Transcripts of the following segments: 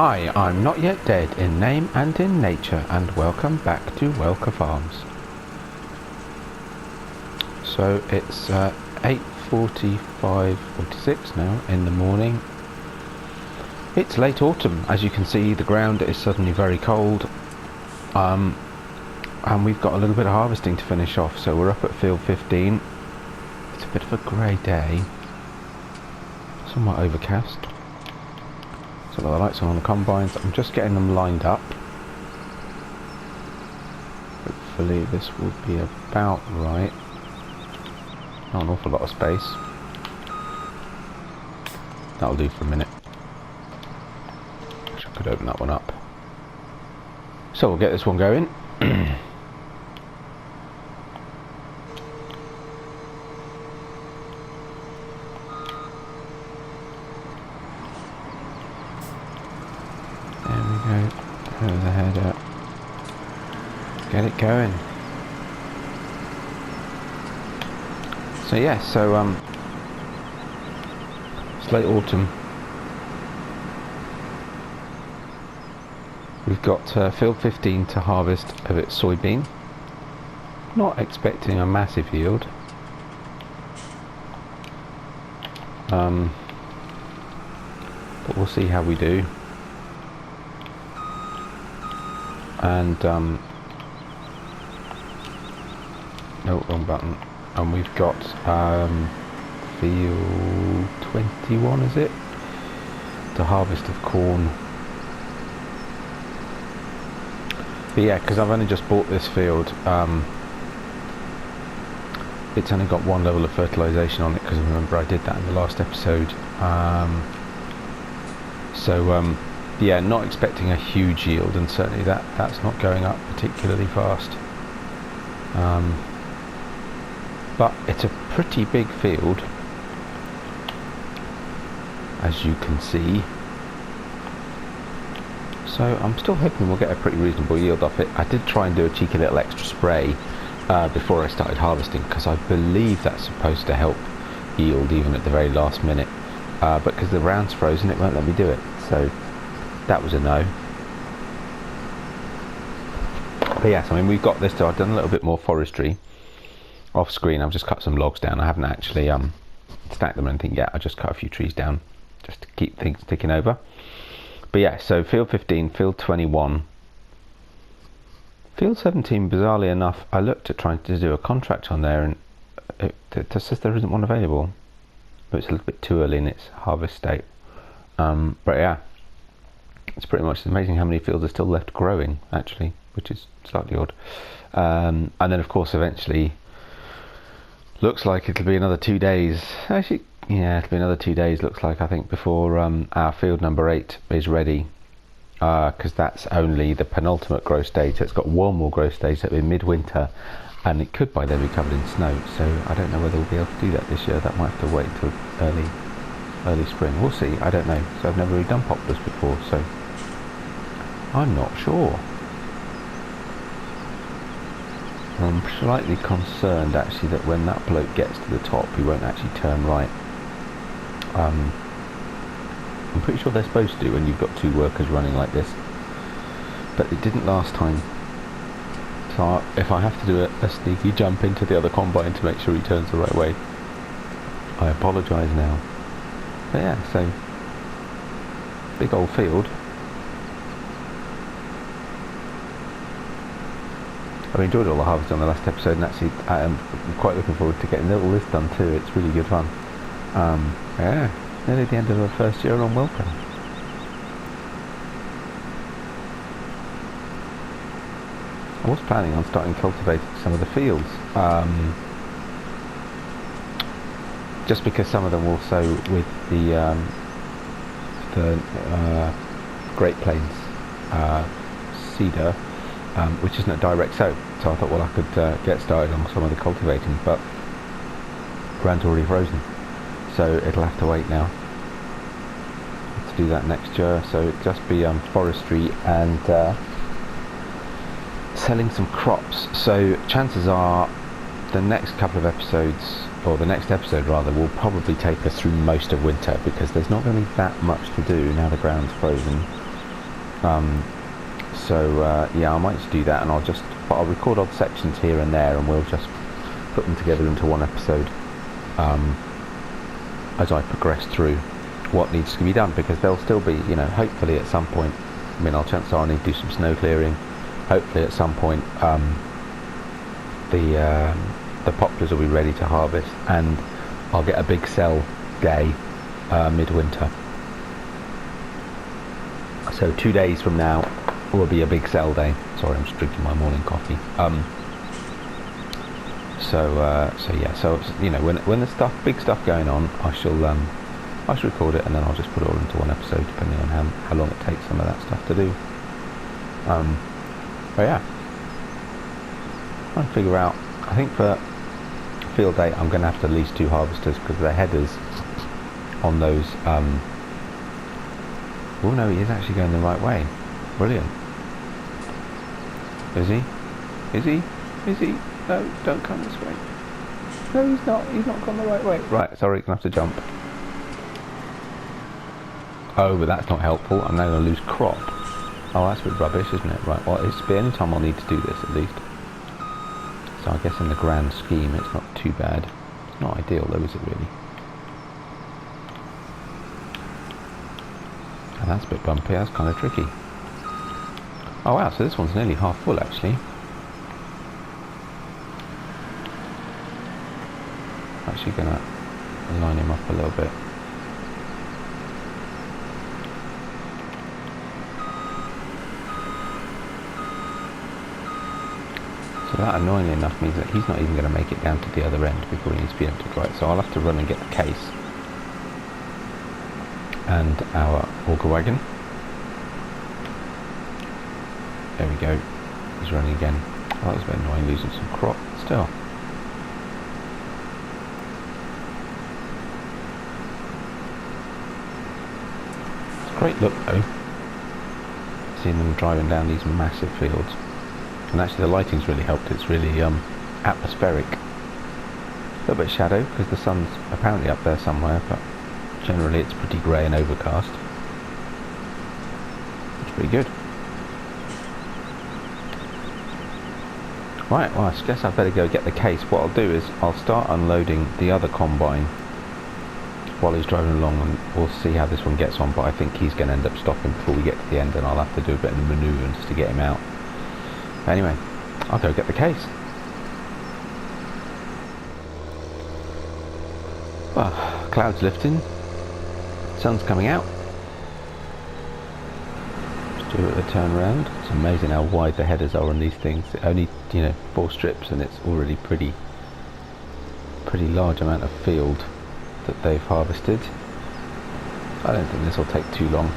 Hi, I'm Not Yet Dead in name and in nature, and welcome back to Welker Farms. So it's 8:46 now in the morning. It's late autumn. As you can see, the ground is suddenly very cold, and we've got a little bit of harvesting to finish off, so we're up at field 15. It's a bit of a grey day, somewhat overcast. So the lights are on the combines. I'm just getting them lined up. Hopefully this will be about right. Not an awful lot of space. That'll do for a minute. I could open that one up. So we'll get this one going. There's the header. Get it going. So yeah, it's late autumn. We've got field 15 to harvest of its soybean. Not expecting a massive yield. But we'll see how we do. And no, wrong button. And we've got field 21, is it, to harvest of corn. But yeah, because I've only just bought this field, it's only got one level of fertilisation on it, because remember I did that in the last episode. Yeah, not expecting a huge yield, and certainly that's not going up particularly fast. But it's a pretty big field, as you can see. So I'm still hoping we'll get a pretty reasonable yield off it. I did try and do a cheeky little extra spray before I started harvesting, because I believe that's supposed to help yield even at the very last minute. But because the ground's frozen, it won't let me do it. So that was a no. But yes, I mean, we've got this too. I've done a little bit more forestry off screen. I've just cut some logs down. I haven't actually stacked them or anything yet. I just cut a few trees down just to keep things ticking over. But yeah, so field 15, field 21. Field 17, bizarrely enough, I looked at trying to do a contract on there, and it says there isn't one available. But it's a little bit too early in its harvest state. But yeah, it's pretty much amazing how many fields are still left growing, actually, which is slightly odd. And then, of course, eventually, looks like it'll be another 2 days. Actually, yeah, it'll be another 2 days, looks like, I think, before our field number 8 is ready. Because that's only the penultimate growth stage. So it's got one more growth stage that'll be midwinter, and it could by then be covered in snow. So I don't know whether we'll be able to do that this year. That might have to wait until early spring. We'll see. I don't know. So I've never really done poplars before, so I'm not sure. I'm slightly concerned actually that when that bloke gets to the top, he won't actually turn right. I'm pretty sure they're supposed to when you've got two workers running like this, but it didn't last time. So if I have to do a sneaky jump into the other combine to make sure he turns the right way, I apologise now. But yeah, so big old field. I enjoyed all the harvest on the last episode, and actually I'm quite looking forward to getting all this done too. It's really good fun. Yeah, nearly the end of our first year on Welker. I was planning on starting cultivating some of the fields, just because some of them will sow with the Great Plains cedar, which isn't a direct sow. So I thought, well, I could get started on some of the cultivating, but ground's already frozen, so it'll have to wait now to do that next year. So it'll just be forestry and selling some crops. So chances are the next couple of episodes, or the next episode rather, will probably take us through most of winter, because there's not going to be that much to do now the ground's frozen. Yeah, I might just do that, and I'll record odd sections here and there, and we'll just put them together into one episode as I progress through what needs to be done, because there'll still be, hopefully at some point, chances are I need to do some snow clearing. Hopefully at some point the poplars will be ready to harvest, and I'll get a big sell day midwinter. So 2 days from now will be a big sell day. Sorry, I'm just drinking my morning coffee. When there's big stuff going on, I shall record it, and then I'll just put it all into one episode, depending on how long it takes some of that stuff to do. But yeah, trying to figure out. I think for field day, I'm going to have to lease 2 harvesters, because the headers on those. Oh no, he is actually going the right way. Brilliant. Is he? Is he? Is he? No, don't come this way. No, he's not. He's not gone the right way. Right, sorry, gonna have to jump. Oh, but that's not helpful. I'm now going to lose crop. Oh, that's a bit rubbish, isn't it? Right, well, it's the only time I'll need to do this, at least. So I guess in the grand scheme, it's not too bad. It's not ideal, though, is it, really? And that's a bit bumpy. That's kind of tricky. Oh, wow, so this one's nearly half full, actually. Actually going to line him up a little bit. So that, annoyingly enough, means that he's not even going to make it down to the other end before he needs to be emptied. Right, so I'll have to run and get the case and our auger wagon. There we go. He's running again. Oh, that was a bit annoying, losing some crop still. It's a great look though, seeing them driving down these massive fields. And actually the lighting's really helped. It's really atmospheric. A little bit of shadow because the sun's apparently up there somewhere, but generally it's pretty grey and overcast. It's pretty good. Right, well I guess I'd better go get the case. What I'll do is I'll start unloading the other combine while he's driving along, and we'll see how this one gets on, but I think he's going to end up stopping before we get to the end, and I'll have to do a bit of manoeuvring just to get him out. Anyway, I'll go get the case. Well, clouds lifting, sun's coming out. Just do a bit of a turn around. It's amazing how wide the headers are on these things. Only 4 strips, and it's already pretty large amount of field that they've harvested. I don't think this will take too long,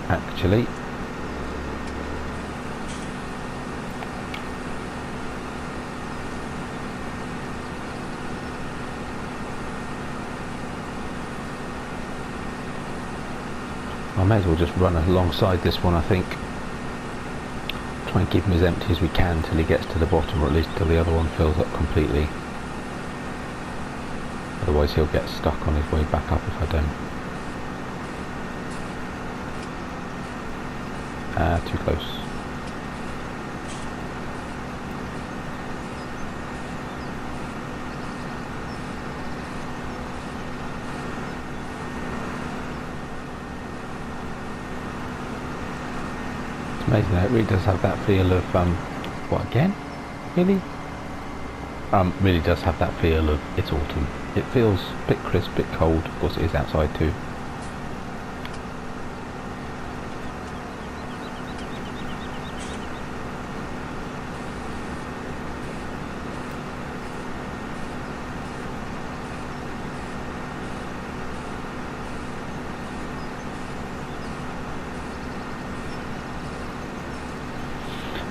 actually. I may as well just run alongside this one, I think. Try and keep him as empty as we can till he gets to the bottom, or at least till the other one fills up completely. Otherwise he'll get stuck on his way back up if I don't. Too close. It's amazing how it really does have that feel of, what again? Really? Really does have that feel of it's autumn. It feels a bit crisp, a bit cold. Of course it is outside too.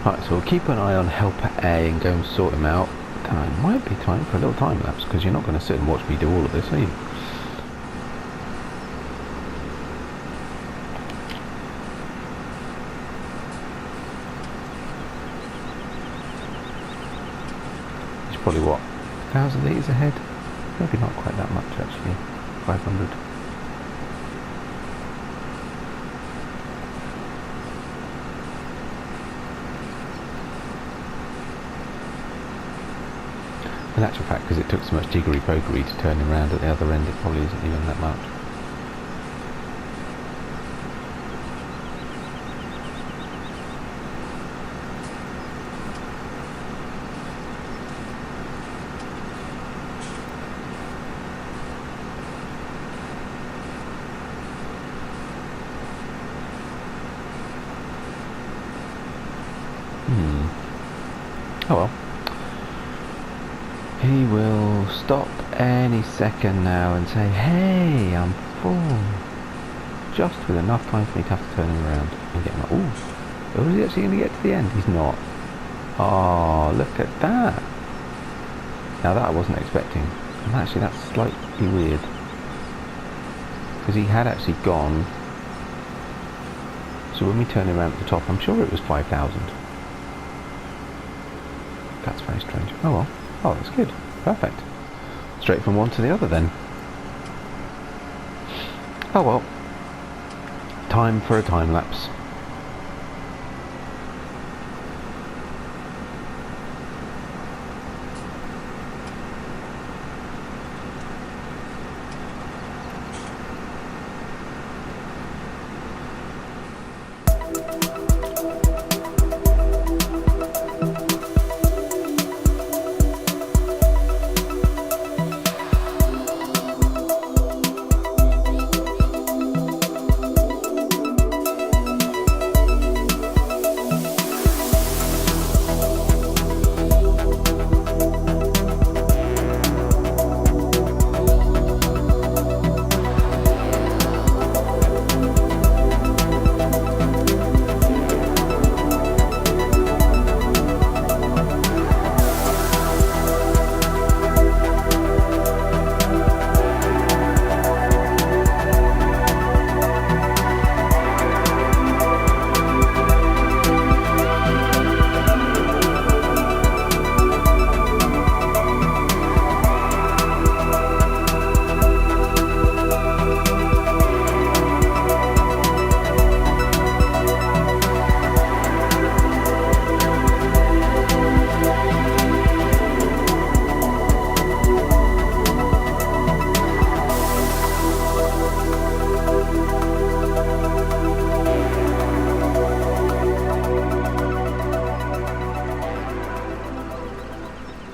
Right, so we'll keep an eye on helper A and go and sort him out. It might be time for a little time lapse, because you're not going to sit and watch me do all of this, are you? It's probably what, 1,000 litres ahead? Maybe not quite that much actually. 500. In actual fact, because it took so much jiggery-pokery to turn him around at the other end, it probably isn't even that much. Oh well. He will stop any second now and say, hey, I'm full. Just with enough time for me to have to turn him around and get him like, ooh, is he actually going to get to the end? He's not. Oh, look at that. Now that I wasn't expecting. And actually that's slightly weird. Because he had actually gone. So when we turn him around at the top, I'm sure it was 5,000. That's very strange. Oh well. Oh, that's good. Perfect. Straight from one to the other then. Oh well. Time for a time lapse.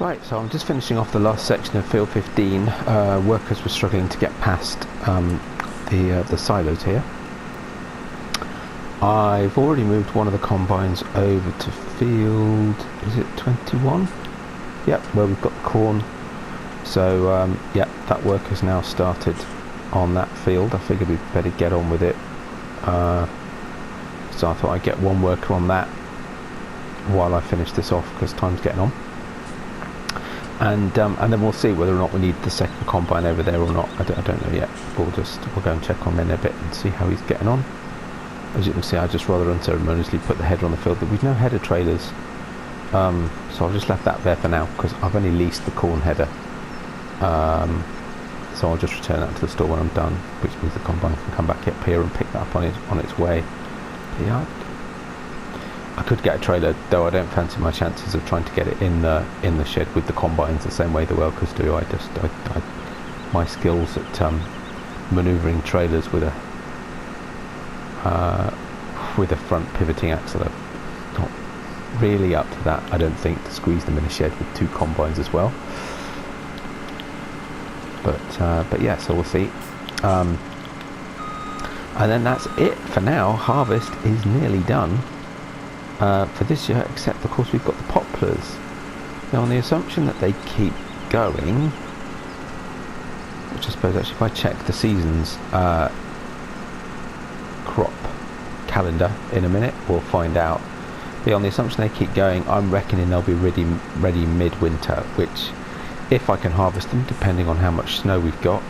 Right, so I'm just finishing off the last section of field 15. Workers were struggling to get past the silos here. I've already moved one of the combines over to field, is it 21? Yep, where we've got the corn. So yeah, that work has now started on that field. I figured we'd better get on with it. So I thought I'd get one worker on that while I finish this off, because time's getting on. And then we'll see whether or not we need the second combine over there or not. I don't know yet. We'll go and check on him in a bit and see how he's getting on. As you can see, I just rather unceremoniously put the header on the field. But we've no header trailers, so I've just left that there for now because I've only leased the corn header. So I'll just return that to the store when I'm done, which means the combine can come back up here and pick that up on its way. But yeah, I could get a trailer, though I don't fancy my chances of trying to get it in the shed with the combines the same way the Welkers do. My skills at manoeuvring trailers with a front pivoting axle are not really up to that, I don't think, to squeeze them in a shed with two combines as well. But yeah, so we'll see. And then that's it for now. Harvest is nearly done. For this year, except of course we've got the poplars. Now on the assumption that they keep going, which I suppose actually if I check the season's crop calendar in a minute, we'll find out. But on the assumption they keep going, I'm reckoning they'll be ready mid-winter, which if I can harvest them, depending on how much snow we've got,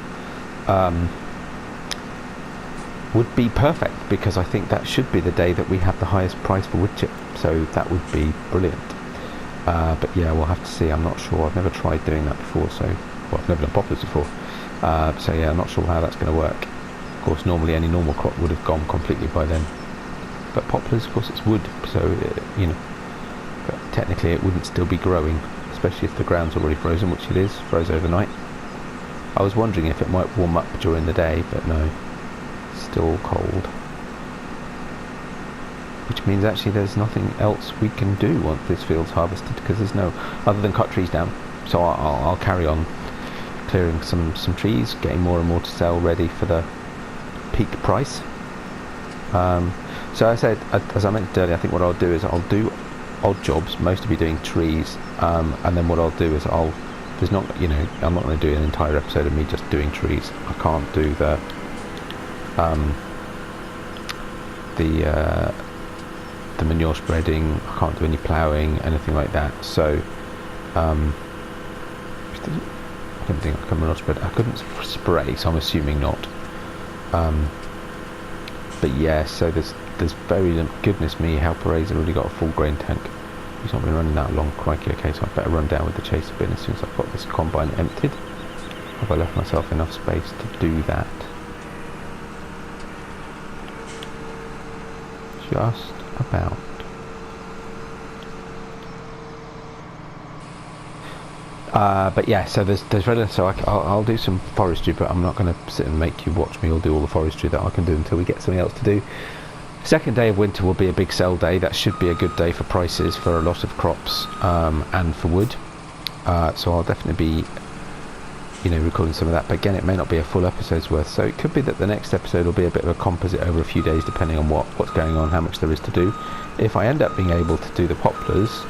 would be perfect, because I think that should be the day that we have the highest price for wood chip, so that would be brilliant. But yeah, we'll have to see. I'm not sure. I've never tried doing that before, so well, I've never done poplars before, so yeah, I'm not sure how that's going to work. Of course, normally any normal crop would have gone completely by then, but poplars, of course, it's wood, so you know, but technically it wouldn't still be growing, especially if the ground's already frozen, which it is, froze overnight. I was wondering if it might warm up during the day, but no, still cold. Which means actually there's nothing else we can do once this field's harvested, because there's no, other than cut trees down. So I'll carry on clearing some trees, getting more and more to sell ready for the peak price. So I said, as I mentioned earlier, I think what I'll do is I'll do odd jobs, mostly be doing trees, and then what I'll do is there's not, you know, I'm not going to do an entire episode of me just doing trees. I can't do the manure spreading, I can't do any ploughing, anything like that. So I don't think I can manure spread. I couldn't spray, so I'm assuming not. But yeah, so there's very, goodness me, how Parade's already got a full grain tank. He's not been running that long, crikey. Okay, so I better run down with the chaser bin as soon as I've got this combine emptied. Have I left myself enough space to do that? Just about. But yeah, so there's really, so I'll do some forestry, but I'm not going to sit and make you watch me or do all the forestry that I can do until we get something else to do. Second day of winter will be a big sell day. That should be a good day for prices for a lot of crops, and for wood. So I'll definitely be, you know, recording some of that. But again, it may not be a full episode's worth. So it could be that the next episode will be a bit of a composite over a few days, depending on what's going on, how much there is to do. If I end up being able to do the poplars,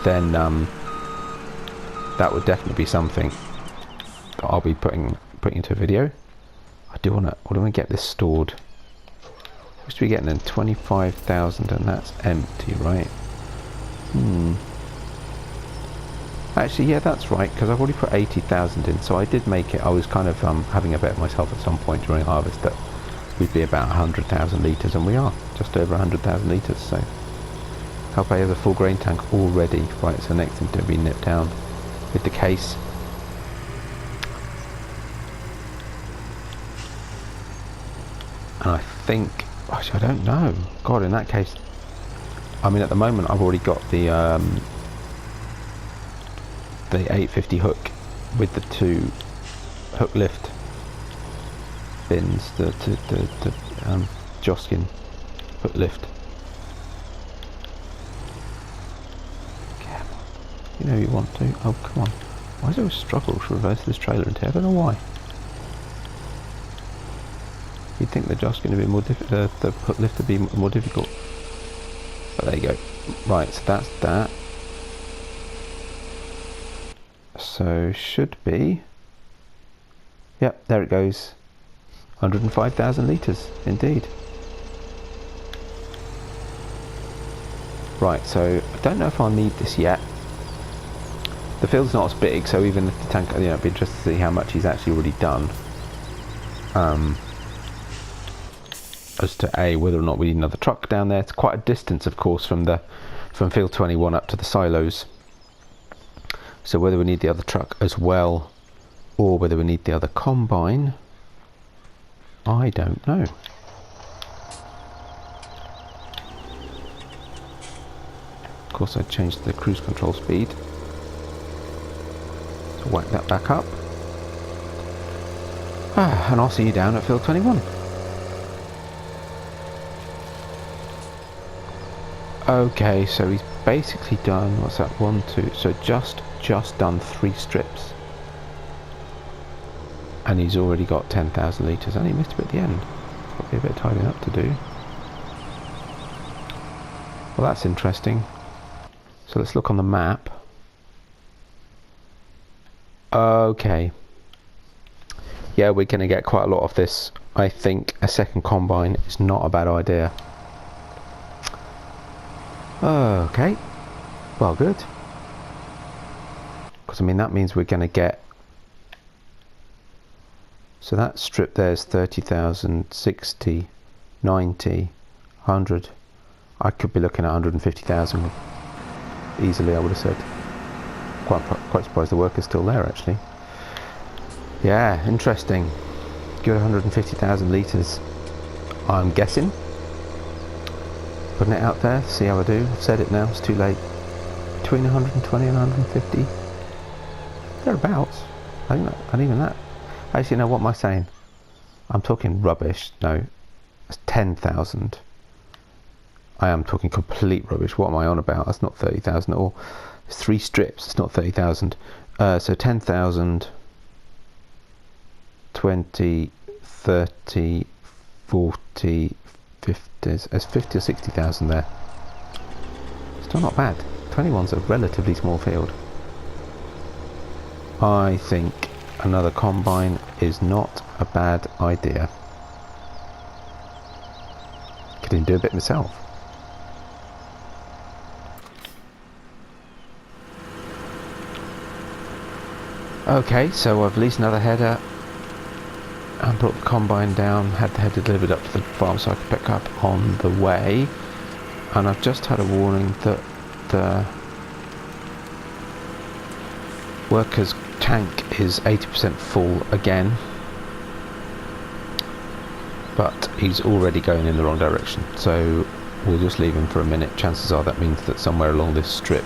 then that would definitely be something that I'll be putting into a video. I do want to get this stored. We should be getting in 25,000, and that's empty, right? Actually, yeah, that's right, because I've already put 80,000 in, so I did make it. I was kind of having a bet at myself at some point during harvest that we'd be about 100,000 litres, and we are just over 100,000 litres. So hope I have a full grain tank already. Right, so next thing to be nipped down with the case. And I think, actually, I don't know. God, in that case, I mean, at the moment I've already got the 850 hook with the 2 hook lift bins, the Joskin hook lift. You know you want to. Oh, come on. Why is there a struggle to reverse this trailer into here? I don't know why. You'd think the Joskin would be more difficult, the hook lift would be more difficult. But there you go. Right, so that's that. So should be. Yep, there it goes. 105,000 litres, indeed. Right, so I don't know if I'll need this yet. The field's not as big, so even if the tank, you know, it'd be interesting to see how much he's actually already done. As to whether or not we need another truck down there. It's quite a distance, of course, from field 21 up to the silos. So whether we need the other truck as well, or whether we need the other combine, I don't know. Of course, I changed the cruise control speed. So whack that back up. And I'll see you down at field 21. Okay, so he's basically done, what's that, 1, 2, so just done 3 strips. And he's already got 10,000 litres, and he missed a bit at the end. Probably a bit of tidying up to do. Well, that's interesting. So let's look on the map. Okay. Yeah, we're going to get quite a lot of this. I think a second combine is not a bad idea. Okay. Well, good. Because, I mean, that means we're going to get... So that strip there's 30,000, 60, 90, 100. I could be looking at 150,000 easily, I would have said. Quite surprised the worker's still there, actually. Yeah, interesting. Good 150,000 litres, I'm guessing. Putting it out there, see how I do. I've said it now, it's too late. between 120 and 150, thereabouts. I think that, and even that. Actually, no, what am I saying? I'm talking rubbish. No, it's 10,000. I am talking complete rubbish. What am I on about? That's not 30,000 at all. It's 3 strips. It's not 30,000. So 10,000, 20, 30, 40, 50. There's 50 or 60,000 there. Still not bad. 21's a relatively small field. I think another combine is not a bad idea. Could even do a bit myself. Okay, so I've leased another header and brought the combine down, had the header delivered up to the farm so I could pick up on the way. And I've just had a warning that the worker's tank is 80% full again, but he's already going in the wrong direction, so we'll just leave him for a minute. Chances are that means that somewhere along this strip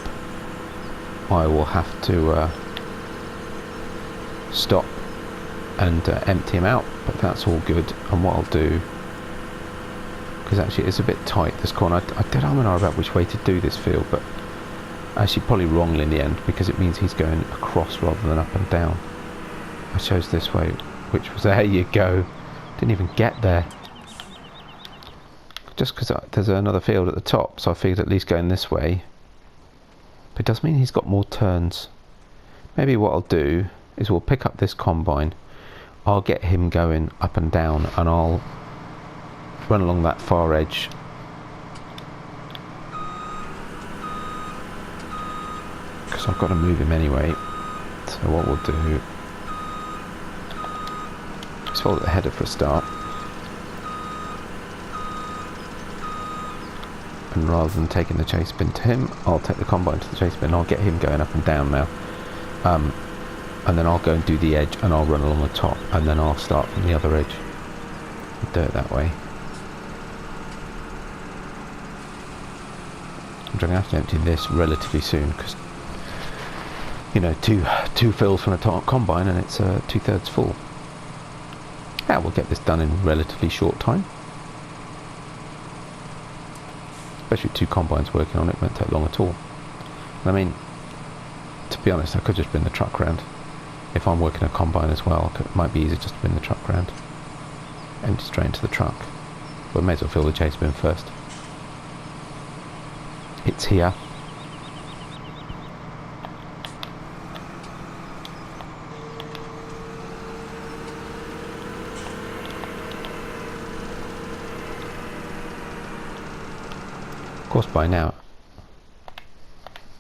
I will have to stop and empty him out, but that's all good. And what I'll do, because actually it's a bit tight, this corner, I did arm and R about which way to do this field, but actually probably wrongly in the end, because it means he's going across rather than up and down. I chose this way, which was, there you go, didn't even get there, just because there's another field at the top, so I figured at least going this way. But it does mean he's got more turns. Maybe what I'll do is we'll pick up this combine, I'll get him going up and down, and I'll run along that far edge because I've got to move him anyway. So what we'll do is follow the header for a start, and rather than taking the chase bin to him, I'll take the combine to the chase bin. I'll get him going up and down now, and then I'll go and do the edge, and I'll run along the top, and then I'll start from the other edge. I'll do it that way. I'm going to have to empty this relatively soon, because, you know, two fills from a combine and it's 2/3 full. Yeah, we'll get this done in relatively short time. Especially with 2 combines working on it, won't take long at all. And I mean, to be honest, I could just bring the truck round. If I'm working a combine as well, it might be easier just to bring the truck round. Empty straight into the truck. But we may as well fill the chase bin first. It's here. Of course, by now,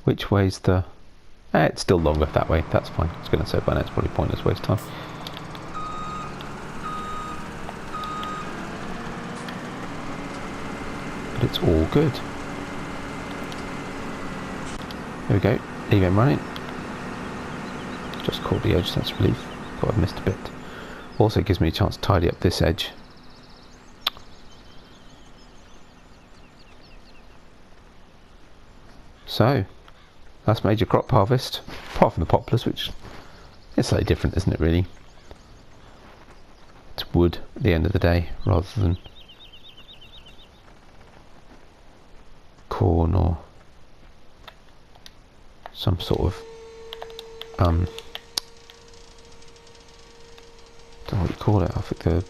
which way's the... it's still longer that way, that's fine. I was going to say by now it's probably pointless waste time. But it's all good. There we go, leave him running. Just caught the edge, that's a relief. Thought I'd missed a bit. Also gives me a chance to tidy up this edge. So, that's major crop harvest, apart from the poplars, which is slightly different, isn't it, really? It's wood at the end of the day, rather than corn or some sort of, don't know what you call it, I think the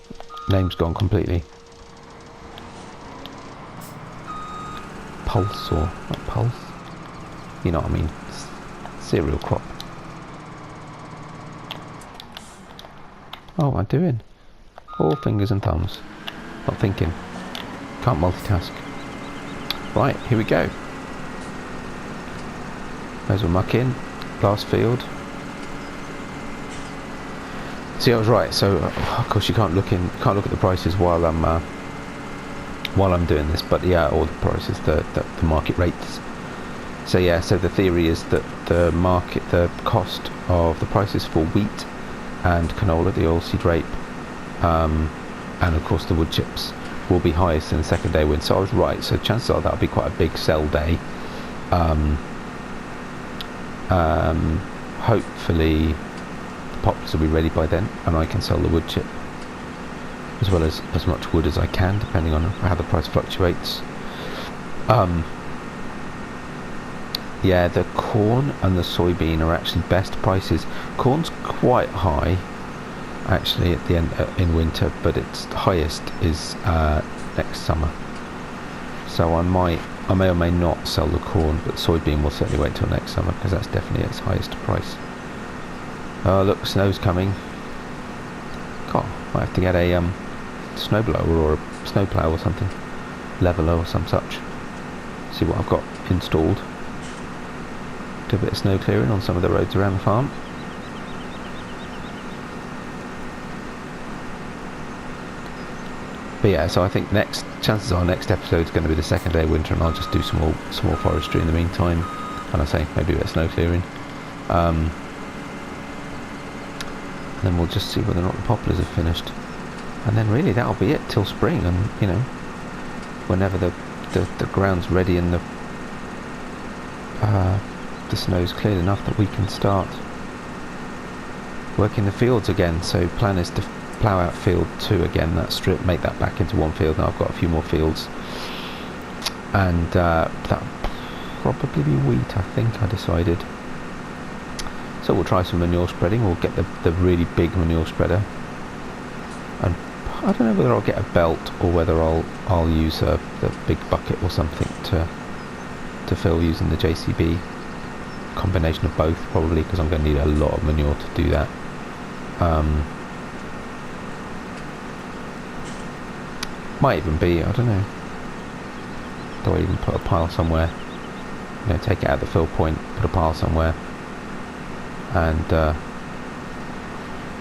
name's gone completely. Pulse, or not pulse? You know what I mean, cereal crop. Oh, what am I doing? All fingers and thumbs. Not thinking. Can't multitask. Right, here we go. Those will muck in. Last field. See, I was right. So, of course, you can't look at the prices while I'm doing this. But yeah, all the prices, the market rates. So yeah, so the theory is that the cost of the prices for wheat and canola, the oilseed rape, and of course the wood chips, will be highest in the second day wind. So I was right. So chances are that'll be quite a big sell day. Hopefully the poplars will be ready by then, and I can sell the wood chip as well as much wood as I can, depending on how the price fluctuates. Yeah, the corn and the soybean are actually best prices. Corn's quite high actually at the end in winter, but its highest is next summer. So I may or may not sell the corn, but soybean will certainly wait till next summer, because that's definitely its highest price. Oh look, snow's coming. God, might have to get a snowblower or a snowplow or something, leveler or some such. See what I've got installed. Do a bit of snow clearing on some of the roads around the farm. But yeah, so I think chances are next episode is going to be the second day of winter, and I'll just do some more forestry in the meantime. And I say maybe a bit of snow clearing. And then we'll just see whether or not the poplars are finished. And then really that'll be it till spring, and you know, whenever the ground's ready and the snow's cleared enough that we can start working the fields again. So plan is to plough out field 2 again, that strip, make that back into one field. Now I've got a few more fields, and that'll probably be wheat, I think I decided. So we'll try some manure spreading. We'll get the really big manure spreader, and I don't know whether I'll get a belt or whether I'll use the big bucket or something to fill using the JCB. Combination of both probably, because I'm going to need a lot of manure to do that. Might even be, I don't know, do I even put a pile somewhere, you know, take it out the fill point, put a pile somewhere, and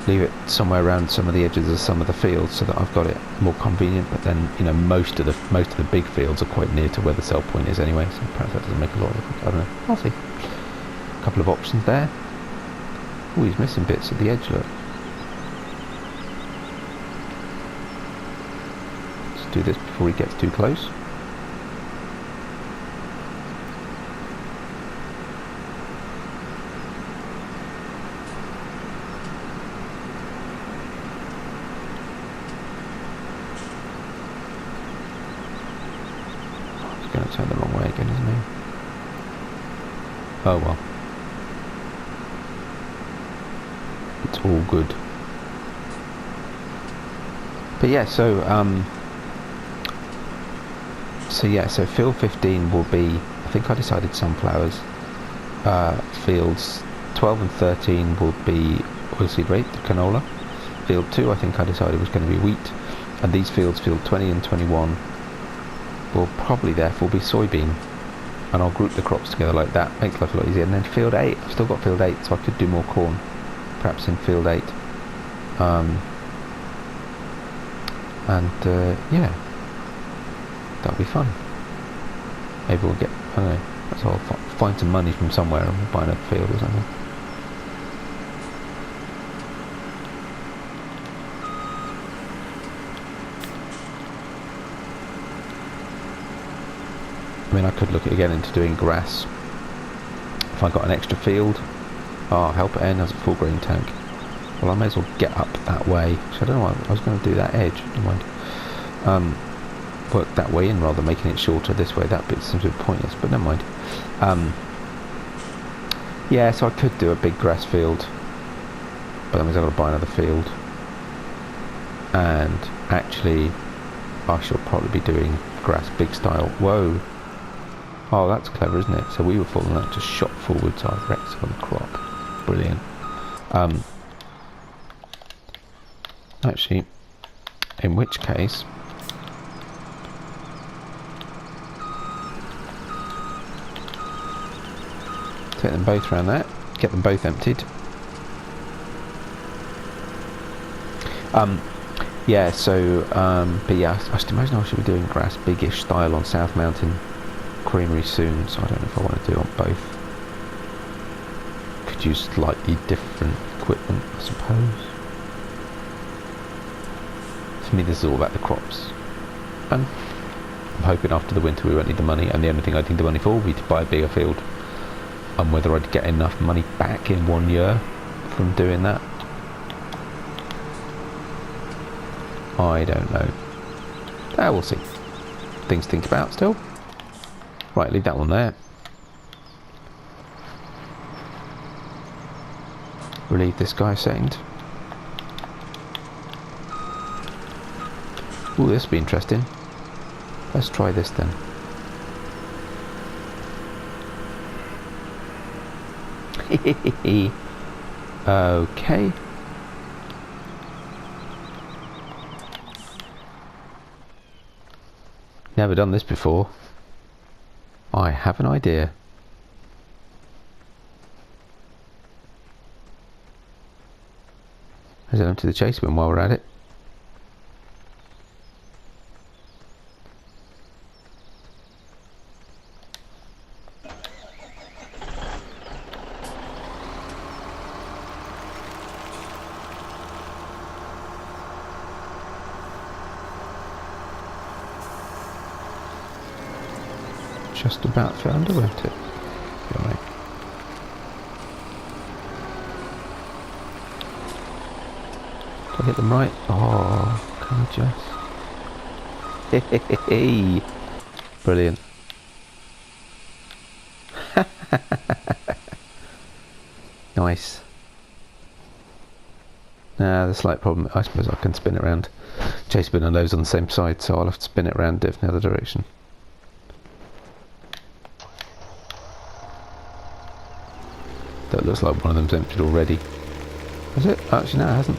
leave it somewhere around some of the edges of some of the fields, so that I've got it more convenient. But then, you know, most of the big fields are quite near to where the sell point is anyway, so perhaps that doesn't make a lot of difference. I don't know, I'll see. A couple of options there. Oh, he's missing bits at the edge, look. Let's do this before he gets too close. He's going to turn the wrong way again, isn't he? Oh well. It's all good. But yeah, so field 15 will be, I think I decided sunflowers. Fields 12 and 13 will be oilseed rape, canola. Field 2 I think I decided was going to be wheat, and these fields, field 20 and 21, will probably therefore be soybean. And I'll group the crops together like that, makes life a lot easier. And then field 8, I've still got field 8, so I could do more corn perhaps in field 8. Yeah, that'll be fun. Maybe we'll get, I don't know, so I'll find some money from somewhere and we'll buy another field or something. I mean, I could look again into doing grass if I got an extra field. Oh, helper N has a full grain tank. Well, I may as well get up that way. So I don't know why I was going to do that edge. Never mind. Work that way in rather than making it shorter this way. That bit seems a bit pointless, but never mind. Yeah, so I could do a big grass field, but that means I've got to buy another field. And actually, I shall probably be doing grass big style. Whoa. Oh, that's clever, isn't it? So we were falling out, just shot forwards, I've wrecked some of the crop. Brilliant. Actually, in which case, take them both around that, get them both emptied. Yeah, so, but yeah, I should imagine I should be doing grass biggish style on South Mountain Creamery soon, so I don't know if I want to do it on both. Could use slightly different equipment, I suppose. For me, this is all about the crops. And I'm hoping after the winter we won't need the money, and the only thing I need the money for will be to buy a bigger field. and whether I'd get enough money back in 1 year from doing that, I don't know. We'll see. Things to think about still. Right, leave that one there. Relieve this guy a second. Ooh, this will be interesting. Let's try this then. Okay. Never done this before. I have an idea. Let's head to the chase bin while we're at it. Just about fit under, won't it? Right. Did I get them right? Oh, can I just... Hey, brilliant. Nice. Nah, the slight problem, I suppose I can spin it around. Chase bin and those on the same side, so I'll have to spin it around in the other direction. That looks like one of them's emptied already. Is it? Actually, no, it hasn't.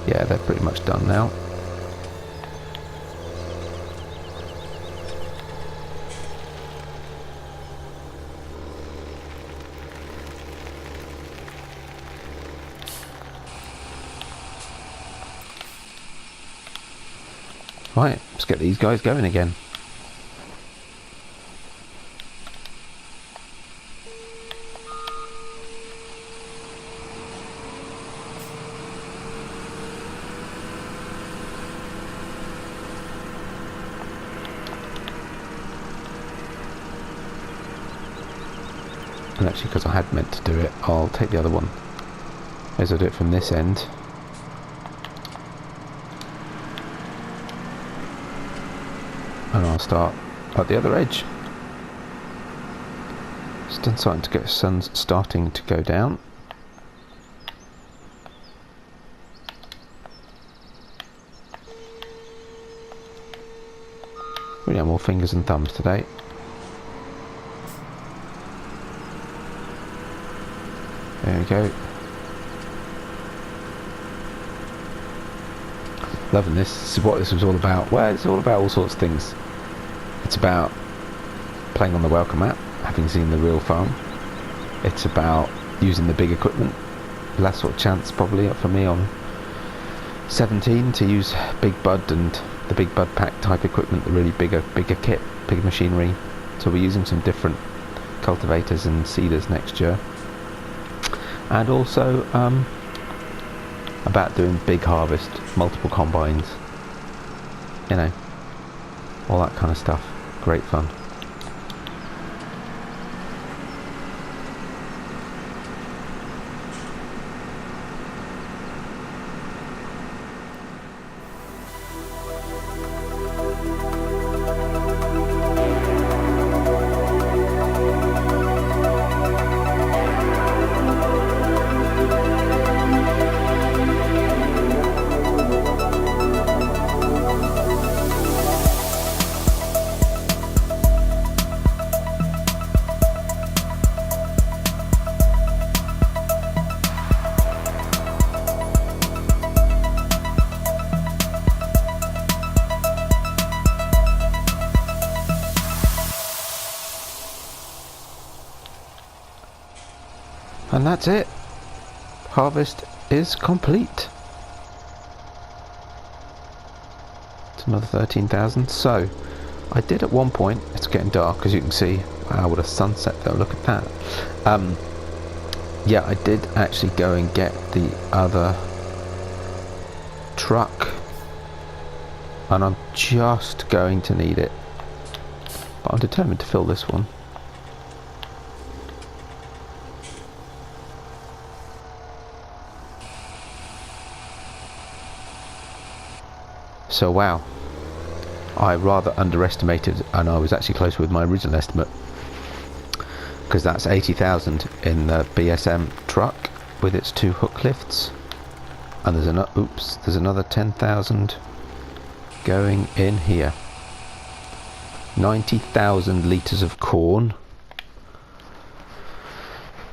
Yeah, they're pretty much done now. Right, let's get these guys going again. And actually, because I had meant to do it, I'll take the other one as I do it from this end. And I'll start at the other edge. Starting to get, sun's starting to go down. We have more fingers and thumbs today. There we go. Loving this. This is what this was all about. Well, it's all about all sorts of things. It's about playing on the Welker map, having seen the real farm. It's about using the big equipment. Last sort of chance probably for me on 17 to use Big Bud and the Big Bud pack type equipment, the really bigger kit, bigger machinery. So we're using some different cultivators and seeders next year. And also about doing big harvest, multiple combines, you know, all that kind of stuff. Great fun. And that's it. Harvest is complete. It's another 13,000. So I did at one point, it's getting dark as you can see. Wow, what a sunset though, look at that. Yeah, I did actually go and get the other truck, and I'm just going to need it but I'm determined to fill this one. So wow, I rather underestimated, and I was actually close with my original estimate, because that's 80,000 in the BsM truck with its 2 hook lifts, and there's another 10,000 going in here. 90,000 litres of corn.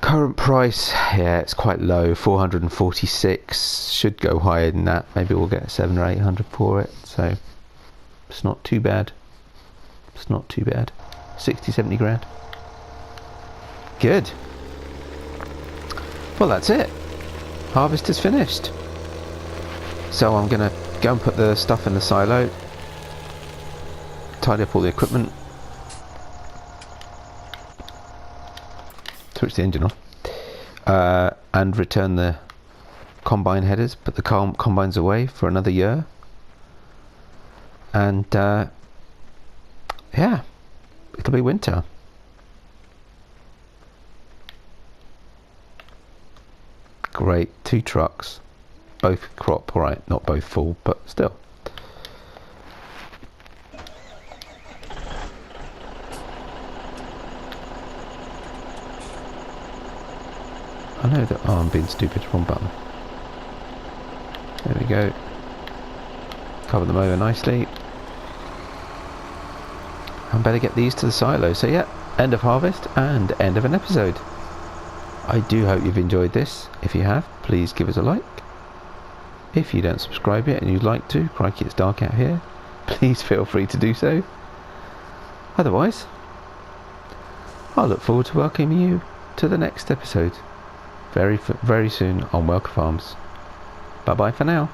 Current price, yeah, it's quite low, 446. Should go higher than that. Maybe we'll get 700 or 800 for it. So it's not too bad. It's not too bad. 60, 70 grand. Good. Well, that's it. Harvest is finished. So I'm gonna go and put the stuff in the silo, tidy up all the equipment, switch the engine off, and return the combine headers, put the combines away for another year, and yeah, it'll be winter. Great, 2 trucks, both crop, alright, not both full, but still. I know that, oh, I'm being stupid, wrong button. There we go. Cover them over nicely. I better get these to the silo. So yeah, end of harvest and end of an episode. I do hope you've enjoyed this. If you have, please give us a like. If you don't subscribe yet and you'd like to, crikey, it's dark out here, please feel free to do so. Otherwise, I'll look forward to welcoming you to the next episode very soon on Welker Farms. Bye bye for now.